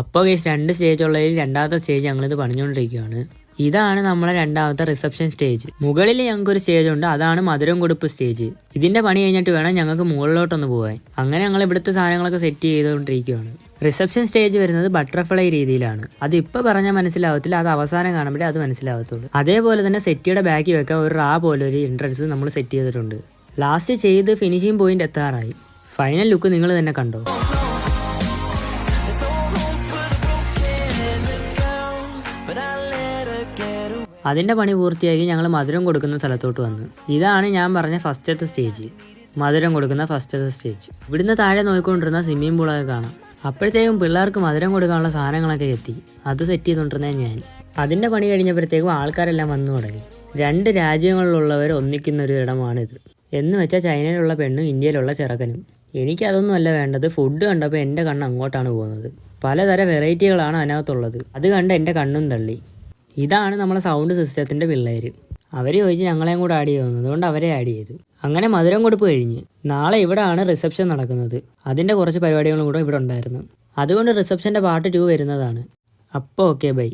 അപ്പോൾ guys 2 stage ഉള്ളതിൽ രണ്ടാമത്തെ സ്റ്റേജ് ഞങ്ങളിത് പണിഞ്ഞുകൊണ്ടിരിക്കുകയാണ്. ഇതാണ് നമ്മളെ രണ്ടാമത്തെ റിസപ്ഷൻ സ്റ്റേജ്. മുകളിൽ ഞങ്ങൾക്കൊരു സ്റ്റേജ് ഉണ്ട്, അതാണ് മധുരം കൊടുപ്പ് സ്റ്റേജ്. ഇതിന്റെ പണി കഴിഞ്ഞിട്ട് വേണം ഞങ്ങൾക്ക് മുകളിലോട്ടൊന്ന് പോകാൻ. അങ്ങനെ ഞങ്ങൾ ഇവിടുത്തെ സാധനങ്ങളൊക്കെ സെറ്റ് ചെയ്തുകൊണ്ടിരിക്കുകയാണ്. റിസപ്ഷൻ സ്റ്റേജ് വരുന്നത് ബട്ടർഫ്ലൈ രീതിയിലാണ്. അത് ഇപ്പോൾ പറഞ്ഞാൽ മനസ്സിലാവത്തില്ല, അത് അവസാനം കാണുമ്പോഴേ അത് മനസ്സിലാവത്തുള്ളൂ. അതേപോലെ തന്നെ സെറ്റിയുടെ ബാക്കി വെക്കാൻ ഒരു റാ പോലെ ഒരു എൻട്രൻസ് നമ്മൾ സെറ്റ് ചെയ്തിട്ടുണ്ട്. ലാസ്റ്റ് ചെയ്ത് ഫിനിഷിംഗ് പോയിന്റ് എത്താറായി. ഫൈനൽ ലുക്ക് നിങ്ങൾ തന്നെ കണ്ടോ. അതിൻ്റെ പണി പൂർത്തിയാക്കി ഞങ്ങൾ മധുരം കൊടുക്കുന്ന സ്ഥലത്തോട്ട് വന്നു. ഇതാണ് ഞാൻ പറഞ്ഞ ഫസ്റ്റത്തെ സ്റ്റേജ്, മധുരം കൊടുക്കുന്ന ഫസ്റ്റത്തെ സ്റ്റേജ്. ഇവിടുന്ന് താഴെ നോക്കിക്കൊണ്ടിരുന്ന സ്വിമ്മിംഗ് പൂളൊക്കെ കാണാം. അപ്പോഴത്തേക്കും പിള്ളേർക്ക് മധുരം കൊടുക്കാനുള്ള സാധനങ്ങളൊക്കെ എത്തി. അത് സെറ്റ് ചെയ്തുകൊണ്ടിരുന്നേ ഞാൻ. അതിൻ്റെ പണി കഴിഞ്ഞപ്പോഴത്തേക്കും ആൾക്കാരെല്ലാം വന്നു തുടങ്ങി. 2 രാജ്യങ്ങളിലുള്ളവർ ഒന്നിക്കുന്ന ഒരു ഇടമാണിത്. എന്ന് വെച്ചാൽ ചൈനയിലുള്ള പെണ്ണും ഇന്ത്യയിലുള്ള ചെറുക്കനും. എനിക്കതൊന്നുമല്ല വേണ്ടത്. ഫുഡ് കണ്ടപ്പോൾ എൻ്റെ കണ്ണ് അങ്ങോട്ടാണ് പോകുന്നത്. പലതരം വെറൈറ്റികളാണ് അതിനകത്തുള്ളത്. അത് കണ്ട് എൻ്റെ കണ്ണും തള്ളി. ഇതാണ് നമ്മളെ സൗണ്ട് സിസ്റ്റത്തിൻ്റെ പിള്ളേർ. അവർ ചോദിച്ച് ഞങ്ങളെയും കൂടെ ആഡ് ചെയ്യുന്നത്, അതുകൊണ്ട് അവരെ ആഡ് ചെയ്തു. അങ്ങനെ മധുരം കൊടുപ്പ് കഴിഞ്ഞ് നാളെ ഇവിടെയാണ് റിസപ്ഷൻ നടക്കുന്നത്. അതിൻ്റെ കുറച്ച് പരിപാടികളും കൂടെ ഇവിടെ ഉണ്ടായിരുന്നു. അതുകൊണ്ട് റിസപ്ഷൻ്റെ പാർട്ട് 2 വരുന്നതാണ്. അപ്പോൾ ഓക്കെ, ബൈ.